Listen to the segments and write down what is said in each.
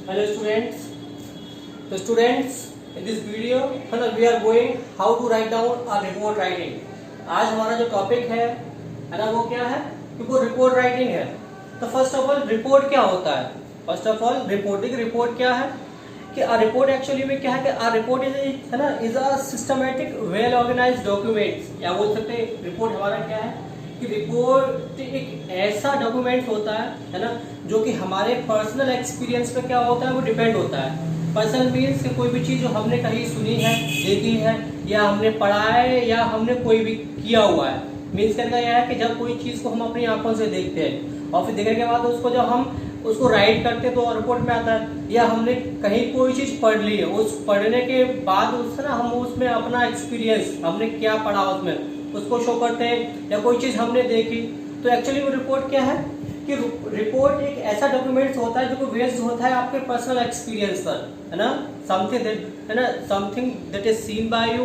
Hello students. So students, in this video we are going how to write down a report writing. आज हमारा जो topic है ना वो क्या है कि वो रिपोर्ट राइटिंग है। तो फर्स्ट ऑफ ऑल रिपोर्ट क्या होता है? फर्स्ट ऑफ ऑल रिपोर्ट क्या है कि a report एक्चुअली में क्या है कि a report is a systematic well organised documents, या बोल सकते हैं रिपोर्ट हमारा क्या है कि रिपोर्ट एक ऐसा डॉक्यूमेंट होता है ना जो कि हमारे पर्सनल एक्सपीरियंस पे क्या होता है वो डिपेंड होता है। पर्सनल मीन्स कि कोई भी चीज़ जो हमने कहीं सुनी है, देखी है, या हमने पढ़ा है, या हमने कोई भी किया हुआ है। मीन्स कहने का यह है कि जब कोई चीज़ को हम अपनी आंखों से देखते हैं और फिर देखने के बाद उसको जब हम उसको राइट करते तो रिपोर्ट में आता है, या हमने कहीं कोई चीज़ पढ़ ली है, उस पढ़ने के बाद उससे ना हम उसमें अपना एक्सपीरियंस हमने क्या पढ़ा उसमें उसको शो करते हैं, या कोई चीज़ हमने देखी। तो एक्चुअली वो रिपोर्ट क्या है कि रिपोर्ट एक ऐसा डॉक्यूमेंट होता है जो बेस्ड होता है आपके पर्सनल एक्सपीरियंस पर, है ना। Something that is seen by you,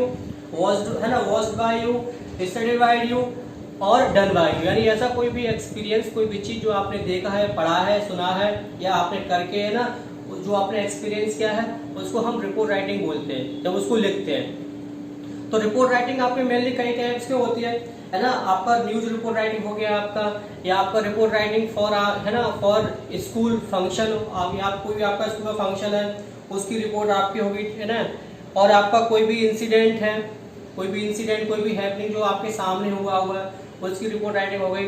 watched by you, studied by you और डन बाय यू, यानी ऐसा कोई भी एक्सपीरियंस, कोई भी चीज़ जो आपने देखा है, पढ़ा है, सुना है, या आपने करके है ना जो आपने एक्सपीरियंस किया है उसको हम रिपोर्ट राइटिंग बोलते हैं जब उसको लिखते हैं। तो रिपोर्ट राइटिंग आपके मेनली कई टाइप्स की होती है ना। आपका न्यूज रिपोर्ट राइटिंग हो गया आपका, या आपका रिपोर्ट राइटिंग फॉर है ना फॉर स्कूल फंक्शन, कोई भी आपका स्कूल का फंक्शन है उसकी रिपोर्ट आपकी होगी, है ना। और आपका कोई भी इंसिडेंट है, कोई भी हैपनिंग जो आपके सामने हुआ है उसकी रिपोर्ट राइटिंग हो गई।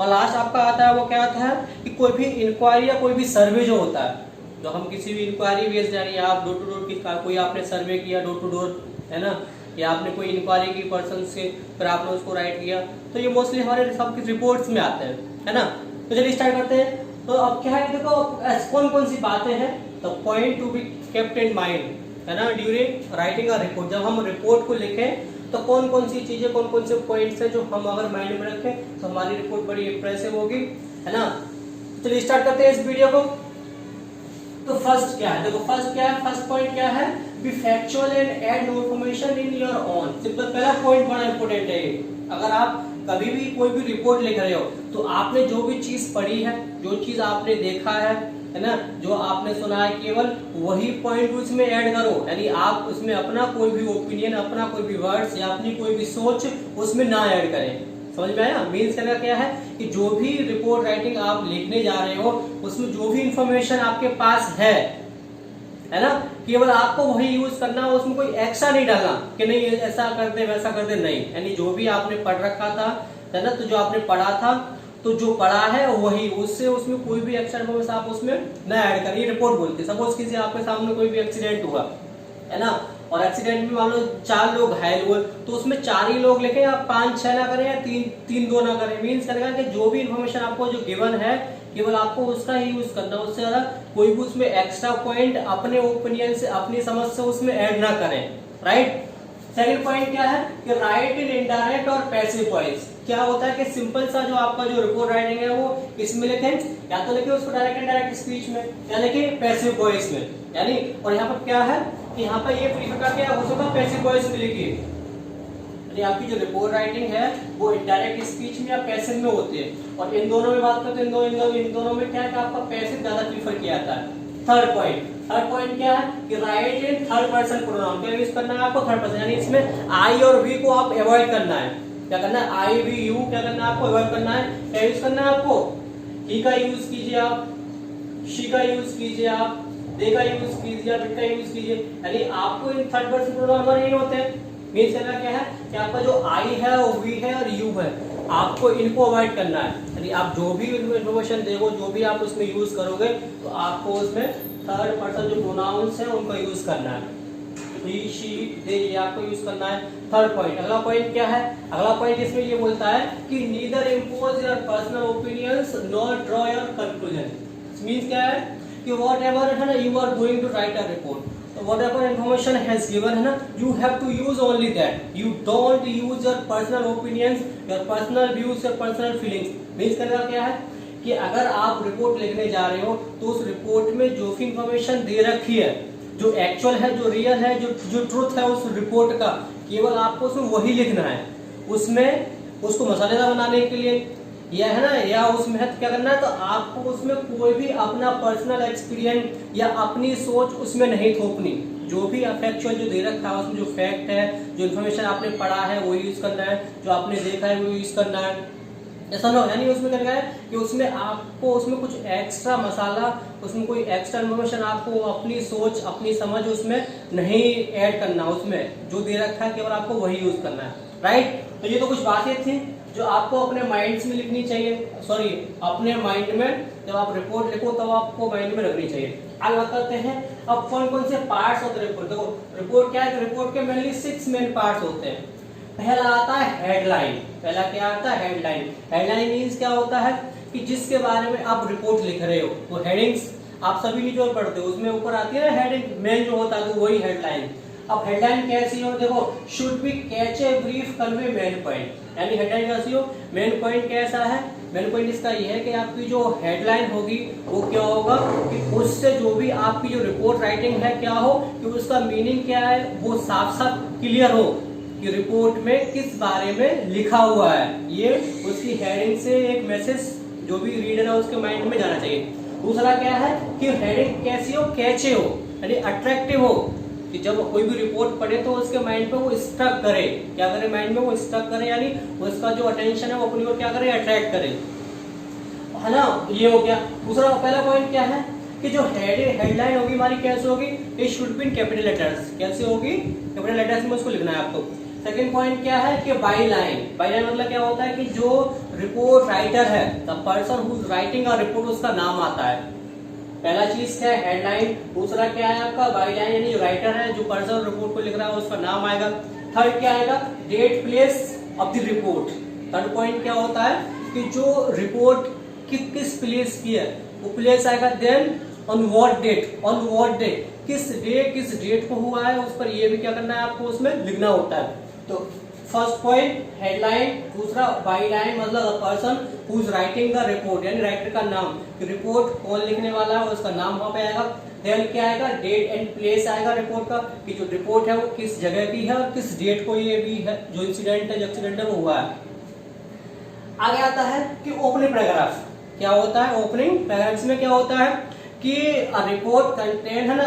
और लास्ट आपका आता है वो क्या आता है कि कोई भी इंक्वायरी या कोई भी सर्वे जो होता है, जो हम किसी भी इंक्वायरी बेस्ड, यानी आप डोर टू डोर कोई आपने सर्वे किया डोर टू डोर, है ना, या आपने कोई इंक्वायरी की पर्सन से, फिर आपने उसको राइट किया, तो ये मोस्टली हमारे सबकी रिपोर्ट्स में आते हैं, है ना। तो चलिए स्टार्ट करते हैं। तो अब क्या है देखो कौन कौन सी बातें हैं, तो point to be kept in mind, है ना, ड्यूरिंग राइटिंग अ रिपोर्ट। जब हम रिपोर्ट को लिखें तो कौन कौन सी चीजें, कौन कौन से पॉइंट्स हैं जो हम अगर माइंड में रखें तो हमारी रिपोर्ट बड़ी इंप्रेसिव होगी, है ना। चलिए स्टार्ट करते हैं इस वीडियो को। तो फर्स्ट क्या है, देखो फर्स्ट पॉइंट क्या है, be factual and add no information in your own. Simple पहला पॉइंट बड़ा इंपॉर्टेंट है ये। अगर आप कभी भी कोई भी रिपोर्ट लिख रहे हो तो आपने जो भी चीज पढ़ी है, जो चीज आपने देखा है ना, जो आपने सुना है, केवल वही पॉइंट उसमें ऐड करो। यानी आप उसमें अपना कोई भी ओपिनियन, अपना कोई भी वर्ड्स या अपनी कोई भी सोच उसमें ना ऐड करें। समझ में आया? मीन्स करना क्या है कि जो भी रिपोर्ट राइटिंग आप लिखने जा रहे हो उसमें जो भी इंफॉर्मेशन आपके पास है ना, केवल आपको वही यूज करना, उसमें कोई एक्स्ट्रा नहीं डालना कि नहीं ऐसा कर दे वैसा कर दे, नहीं। यानी जो भी आपने पढ़ रखा था, है ना, तो जो आपने पढ़ा था तो जो पढ़ा है वही, उससे उसमें कोई भी एक्स्ट्रा इन्फॉर्मेशन आप उसमें न ऐड करिए। रिपोर्ट बोलते हैं। सपोज किसी आपके सामने कोई भी एक्सीडेंट हुआ, है ना, और एक्सीडेंट में मान लो 4 लोग घायल हुए, तो उसमें 4 ही लोग लिखे, या 5-6 ना करें, या 3-2 ना करें। मीन्स करेगा कि जो भी इन्फॉर्मेशन आपको जो गिवन है केवल आपको उसका ही यूज करना, उससे ज्यादा कोई भी उसमें एक्स्ट्रा पॉइंट अपने ओपिनियन से, अपनी समझ से उसमें ऐड ना करें, राइट। सेकंड पॉइंट क्या है कि राइट इन इनडायरेक्ट और पैसिव वॉइस। क्या होता है कि सिंपल सा जो आपका जो रिपोर्ट राइटिंग है वो इसमें लिखें, या तो लिखे उसको डायरेक्ट इनडायरेक्ट स्पीच में, या लिखे पैसिव वॉइस में, यानी। और यहाँ पर क्या है कि यहाँ पर ये प्रीफर करके हो सकता है पैसिव वॉइस में लिखिए, यानी आपकी जो रिपोर्ट राइटिंग है वो इनडायरेक्ट स्पीच में या पैसिव में होती है। और इन दोनों में बात करते हैं, इन दोनों में क्या है कि आपका पैसिव ज्यादा प्रीफर किया जाता है। थर्ड पॉइंट क्या है कि right in third person pronoun. क्या यूज करना है आपको? थर्ड पर्सन, यानी इसमें आई और वी को आप अवॉइड करना है। क्या करना है? आई वी यू क्या करना है आपको? अवॉइड करना है। क्या यूज करना है आपको? ही का यूज कीजिए आप, शी का यूज कीजिए आप, दे का यूज कीजिए, इट का यूज कीजिए। यानी आपको इन थर्ड पर्सन प्रोनाउन नहीं होते हैं। मीन्स करना क्या है कि आपका जो आई है, वी है और यू है, आपको इनको अवॉइड करना है। यानी आप जो भी इन्फॉर्मेशन देखो, जो भी आप उसमें यूज करोगे, तो आपको उसमें थर्ड पर्सन जो प्रोनाउंस है उनको यूज करना है। ही, शी, दे, ये आपको यूज करना है। Third point. अगला पॉइंट क्या है? अगला पॉइंट इसमें ये बोलता है कि neither impose your personal opinions nor draw your conclusion. Means क्या है कि वॉट एवर है ना you are going to write a report, whatever information has given है ना, you have to use only that. You don't use your personal opinions, your personal views, your personal feelings. Means करना क्या है कि अगर आप रिपोर्ट लिखने जा रहे हो तो उस रिपोर्ट में जो भी इंफॉर्मेशन दे रखी है, जो एक्चुअल है, जो रियल है, जो ट्रुथ है उस रिपोर्ट का, केवल आपको उसमें वही लिखना है। उसमें उसको मसालेदार बनाने के लिए या है ना, या उसमें है तो क्या करना है, तो आपको उसमें कोई भी अपना पर्सनल एक्सपीरियंस या अपनी सोच उसमें नहीं थोपनी। जो भी फैक्चुअल जो दे रखा है उसमें जो फैक्ट है, जो इन्फॉर्मेशन आपने पढ़ा है वो यूज करना है, जो आपने देखा है वो यूज करना है, ऐसा ना हो। यानी उसमें क्या है कि उसमें आपको उसमें कुछ एक्स्ट्रा मसाला, उसमें कोई एक्स्ट्रा इन्फॉर्मेशन आपको अपनी सोच अपनी समझ उसमें नहीं ऐड करना, उसमें जो दे रखा है केवल आपको वही यूज करना है, राइट। तो ये तो कुछ बातें थी जो आपको अपने माइंड में लिखनी चाहिए, सॉरी अपने माइंड में जब आप रिपोर्ट लिखो तब आपको माइंड में रखनी चाहिए। आगे बात करते हैं अब कौन कौन से पार्ट्स होते हैं रिपोर्ट। देखो रिपोर्ट क्या है, रिपोर्ट के मेनली 6 मेन पार्ट्स होते हैं। पहला आता है हेडलाइन। पहला क्या आता है, हेडलाइन। हेडलाइन मींस क्या होता है कि जिसके बारे में आप रिपोर्ट लिख रहे हो, वो हेडिंग्स आप सभी न्यूज़ पेपर पढ़ते हो उसमें ऊपर आती है ना हेडिंग, मेन जो होता है तो वही हेडलाइन। अब हेडलाइन कैसी हो, देखो should be catch a brief convey main point, यानी हेडलाइन कैसी हो, मेन पॉइंट कैसा है, मेन पॉइंट इसका ये है कि आपकी जो हेडलाइन होगी वो क्या होगा कि उससे जो भी आपकी जो रिपोर्ट राइटिंग है क्या हो कि उसका मीनिंग क्या है वो साफ साफ क्लियर हो कि रिपोर्ट में किस बारे में लिखा हुआ है। ये उसकी हेडिंग से एक मैसेज जो भी रीडर है उसके माइंड में जाना चाहिए। दूसरा क्या है कि हेडिंग कैसी हो, कैचे हो, यानी अट्रैक्टिव हो कि जब कोई भी रिपोर्ट पढ़े तो उसके माइंड पे वो स्टक करे, क्या करे माइंड में वो स्टक करे, यानी उसका जो अटेंशन है वो अपनी ओर क्या करे, अट्रैक्ट करे, है ना। ये हो गया। दूसरा पहला पॉइंट क्या है कि जो हेडलाइन होगी हमारी कैसे होगी, it should be in capital letters. कैसे होगी, कैपिटल लेटर्स में उसको लिखना है आपको। सेकंड पॉइंट क्या है कि बाई लाइन। बाई लाइन मतलब क्या होता है कि जो रिपोर्ट राइटर है, the person who is writing a report, उसका नाम आता है। पहला चीज क्या है, हेडलाइन। दूसरा क्या है आपका बाई लाइन, यानी जो राइटर है, जो पर्सन रिपोर्ट को लिख रहा है उसका नाम आएगा। थर्ड क्या आएगा, date place of the report. Third point क्या होता है कि जो रिपोर्ट किस प्लेस की है वो प्लेस आएगा। Then on what date, on what date, किस डेट को हुआ है उस पर ये भी क्या करना है आपको उसमें लिखना होता है। तो फर्स्ट पॉइंट हेडलाइन, दूसरा बाई लाइन मतलब the person who is writing the report, यानी राइटर का नाम, रिपोर्ट कौन लिखने वाला है उसका नाम वहां पे आएगा। देन क्या आएगा, डेट एंड प्लेस आएगा रिपोर्ट का, कि जो रिपोर्ट है वो किस जगह की है और किस डेट को ये भी है, जो इंसिडेंट है जो एक्सीडेंट है वो हुआ है। आगे आता है कि ओपनिंग पैराग्राफ क्या होता है। ओपनिंग पैराग्राफ में क्या होता है कि रिपोर्ट कंटेन है ना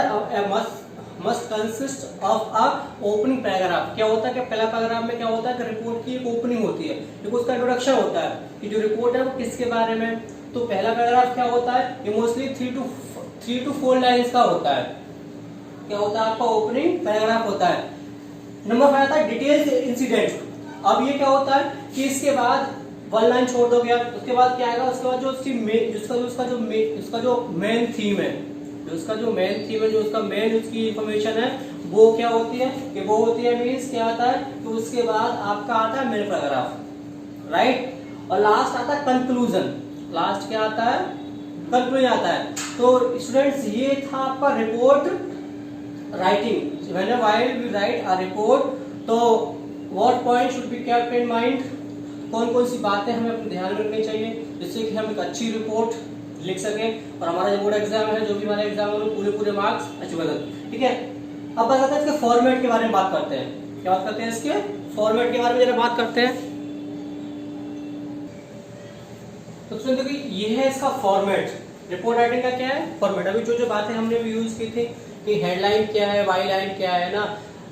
must consist of a opening paragraph. क्या होता है कि पहला पैराग्राफ में क्या होता है कि रिपोर्ट की एक ओपनिंग होती है, एक उसका इंट्रोडक्शन होता है कि जो रिपोर्ट है वो किसके बारे में। तो पहला पैराग्राफ क्या होता है, ये मोस्टली 3 to 4 लाइन्स का होता है। क्या होता है आपका ओपनिंग पैराग्राफ होता है। नंबर 5 आता है डिटेल्स इंसिडेंट। अब ये क्या होता है कि इसके बाद 1 लाइन छोड़ दो गया, उसके बाद क्या आएगा, उसके बाद जो उसका जो मेन थीम है, जो उसका मेन उसकी इंफॉर्मेशन है वो क्या होती है कि वो होती है मींस क्या आता है कि उसके बाद आपका आता है मेन पैराग्राफ, राइट। और लास्ट आता है कंक्लूजन। लास्ट क्या आता है, कंक्लूजन आता है। तो स्टूडेंट्स ये था आपका report writing. While we write a report, तो what point should be kept in mind, कौन कौन सी बातें हमें अपने ध्यान में रखनी चाहिए जिससे कि हम एक अच्छी रिपोर्ट लिख सकें और हमारा जो बोर्ड एग्जाम है, जो भी हमारा एग्जाम है, पूरे मार्क्स अच्छे बदल। ठीक है, अब बात करते हैं इसके फॉर्मेट के बारे में बात करते हैं। क्या बात करते हैं, इसके फॉर्मेट के बारे में जरा बात करते हैं। तो सुनिए कि ये है इसका फॉर्मेट। रिपोर्ट राइटिंग का क्या है फॉर्मेट। अभी जो बातें हमने भी यूज की थी कि हेडलाइन क्या है, बाई लाइन क्या है ना,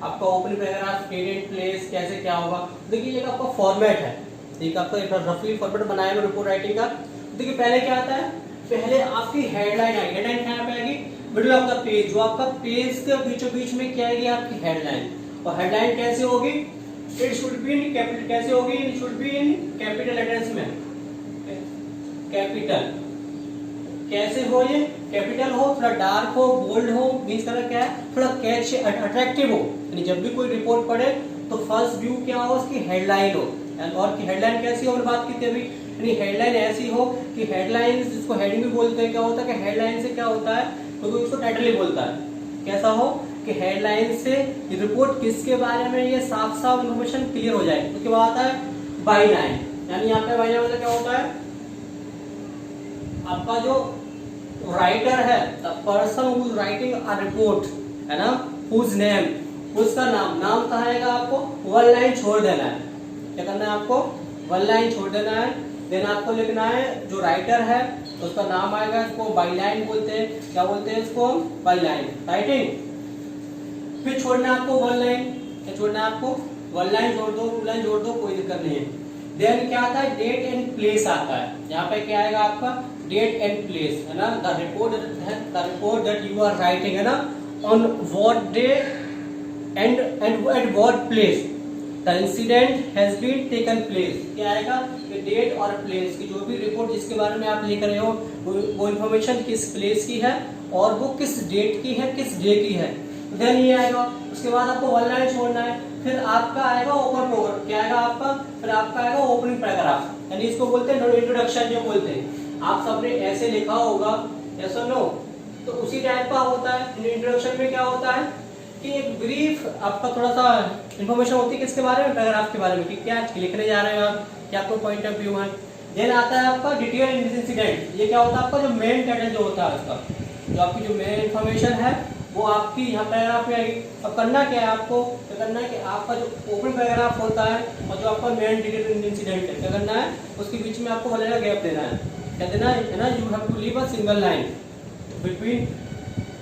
आपका ओपनिंग पैराग्राफ, डेट प्लेस कैसे क्या होगा। देखिए ये आपका फॉर्मेट है, ठीक है, आपका एक रफली फॉर्मेट बनाया है रिपोर्ट राइटिंग का। देखिए पहले क्या आता है, पहले आपकी हेडलाइन आएगी। हेडलाइन कहाँ पे आएगी, मिडिल ऑफ द पेज, जो आपका पेज के बीचों बीच में क्या आएगी आपकी हेडलाइन। और हेडलाइन कैसे होगी, it should be in capital, कैसे होगी, it should be in capital letters में, कैपिटल कैसे हो, ये कैपिटल हो, थोड़ा डार्क हो, बोल्ड हो, मींस का क्या है थोड़ा कैच अट्रैक्टिव हो, यानी जब भी कोई रिपोर्ट पढ़े तो फर्स्ट व्यू क्या हो उसकी हेडलाइन हो। और की हेडलाइन कैसी हो, हमने बात की थी अभी, यानी हेडलाइन ऐसी हो कि हेडलाइन जिसको हेडिंग भी बोलते हैं, क्या होता है कि हेडलाइन से क्या होता है तो कोई उसको टाइटल ही बोलता है। कैसा हो कि हेडलाइन से रिपोर्ट किसके बारे में ये साफ साफ इन्फॉर्मेशन क्लियर हो जाए। उसके बाद आता है बाई लाइन, यानी यहाँ पे बाई लाइन मतलब क्या होता है, आपका जो राइटर है, the person who is writing a report है ना, हुज नेम, उसका नाम कहाँ आएगा, आपको 1 लाइन छोड़ देना है। क्या करना है आपको, 1 लाइन छोड़ देना है। देन आपको लिखना है जो राइटर है उसका नाम आएगा, इसको बाईलाइन बोलते हैं, क्या बोलते हैं इसको, बाईलाइन राइटिंग। फिर छोड़ना है आपको वन लाइन, क्या छोड़ना है आपको, वन लाइन जोड़ दो, टू लाइन जोड़ दो, कोई दिक्कत नहीं है। देन क्या आता है, डेट एंड प्लेस आता है, यहाँ पे क्या आएगा आपका डेट एंड प्लेस है ना, the report that you are writing है ना, on what day and at what place the incident has been taken place. क्या आएगा, डेट और प्लेस की जो भी रिपोर्ट जिसके बारे में आप लिख रहे हो वो इन्फॉर्मेशन किस प्लेस की है और वो किस डेट की है, किस डे की है। देन ये आएगा, उसके बाद आपको वन लाइन छोड़ना है, फिर आपका आएगा ओपन प्रोग्राम, क्या आएगा आपका, फिर आपका आएगा ओपनिंग पैराग्राफ, यानी इसको बोलते हैं इंट्रोडक्शन जो बोलते हैं। आप सबने ऐसे लिखा होगा, ऐसा नो, तो उसी टाइप का होता है। इंट्रोडक्शन में क्या होता है कि एक ब्रीफ आपका थोड़ा सा इन्फॉर्मेशन होती है किसके बारे में, पैराग्राफ के बारे में, कि क्या लिखने जा रहे हो आप, क्या आपको पॉइंट ऑफ व्यू है। देन आता है आपका डिटेल इंसिडेंट, ये क्या होता है आपका जो मेन टाइटल जो होता है उसका, जो आपकी जो मेन इन्फॉर्मेशन है वो आपकी यहाँ पैराग्राफ में आएगी। अब करना क्या है आपको, क्या करना है कि आपका जो ओपन पैराग्राफ होता है और जो आपका मेन डिटेल इंसिडेंट है, क्या करना है उसके बीच में आपको वाला गैप देना है, क्या देना है ना, you have to leave a single line between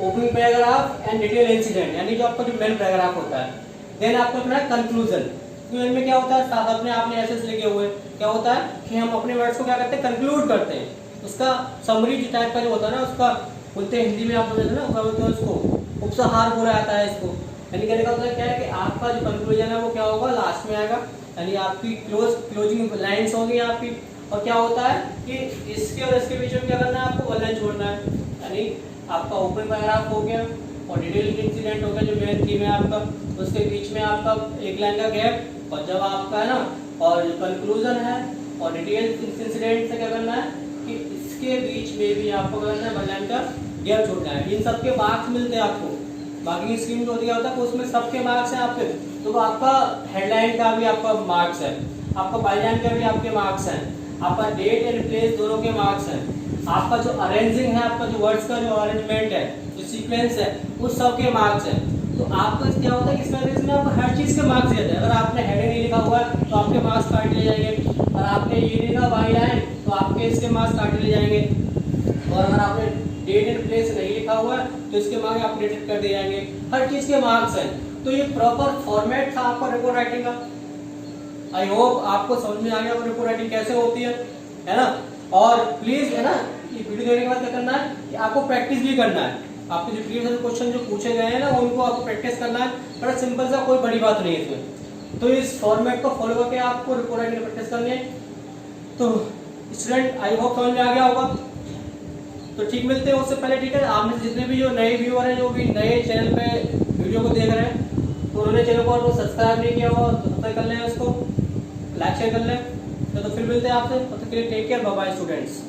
opening paragraph and detail incident, यानी जो आपका जो मेन पैराग्राफ होता है। देन आपको अपना कंक्लूजन, कंक्लूजन में क्या होता है, साथ अपने आपने एसेस लिखे हुए, क्या होता है कि हम अपने वर्ड्स को क्या करते हैं, कंक्लूड करते हैं, उसका समरी टाइप का जो होता है ना, उसका बोलते हैं हिंदी में आप बोलते हैं ना, क्या बोलते हैं उसको, उपसंहार बोला जाता है इसको। यानी कहने का मतलब क्या है कि आपका जो कंक्लूजन है वो क्या होगा, लास्ट में आएगा, यानी आपकी क्लोजिंग लाइंस होगी आपकी। और क्या होता है कि इसके और इसके बीच में क्या करना है, आपको वन लाइन छोड़ना है, यानी आपका ओपन पैराग्राफ हो गया और डिटेल इंसिडेंट हो गया जो मेन थीम है आपका, उसके बीच में आपका एक लाइन का गैप, और जब आपका है ना और जो कंक्लूजन है और डिटेल इंसिडेंट से क्या करना है कि इसके बीच में भी आपको करना है वन लाइन का गैप छोड़ना है। इन सबके मार्क्स मिलते हैं आपको, बाकी स्कीम जो दिया होता है उसमें सबके मार्क्स हैं आपके, तो आपका हेडलाइन का भी आपका मार्क्स है, आपका बाईलाइन का भी आपके मार्क्स हैं, आपका डेट एंड प्लेस दोनों के मार्क्स हैं, आपका जो अरेंजिंग है, आपका जो वर्ड्स का जो अरेंजमेंट है, जो सीक्वेंस है, उस सब के मार्क्स हैं। तो आपको क्या होता है इसमें आपको हर चीज के मार्क्स देते हैं। अगर आपने हेडिंग नहीं लिखा हुआ है तो आपके मार्क्स काट लिए जाएंगे, और आपने ये लिखा बाईलाइन तो आपके इसके मार्क्स काट लिए जाएंगे, और अगर आपने डेट एंड प्लेस नहीं लिखा हुआ है तो इसके मार्क्स आप डिडक्ट कर दिए जाएंगे, हर चीज के मार्क्स हैं। तो ये प्रॉपर फॉर्मेट था आपका रिपोर्ट राइटिंग का। आई होप आपको समझ में आ गया रिपोर्ट राइटिंग कैसे होती है ना। और प्लीज है ना, ये वीडियो देखने के बाद क्या करना है कि आपको प्रैक्टिस भी करना है, आपके जो प्रीवियस क्वेश्चन जो पूछे गए हैं ना उनको आपको प्रैक्टिस करना है, बड़ा सिंपल सा, कोई बड़ी बात नहीं है इसमें। तो इस फॉर्मेट को फॉलो करके आपको रिपोर्ट राइटिंग प्रैक्टिस करनी है। तो स्टूडेंट आई होप समझ में आ गया होगा। तो ठीक, मिलते हैं उससे पहले, ठीक है, आप में जितने भी जो नए व्यूअर हैं, जो भी नए चैनल पे वीडियो को देख रहे हैं, तो उन्होंने चैनल को सब्सक्राइब नहीं किया हो तो सब्सक्राइब कर लें, उसको लाइक शेयर कर लें। तो फिर मिलते हैं आपसे, तब तक के लिए take care, bye bye students.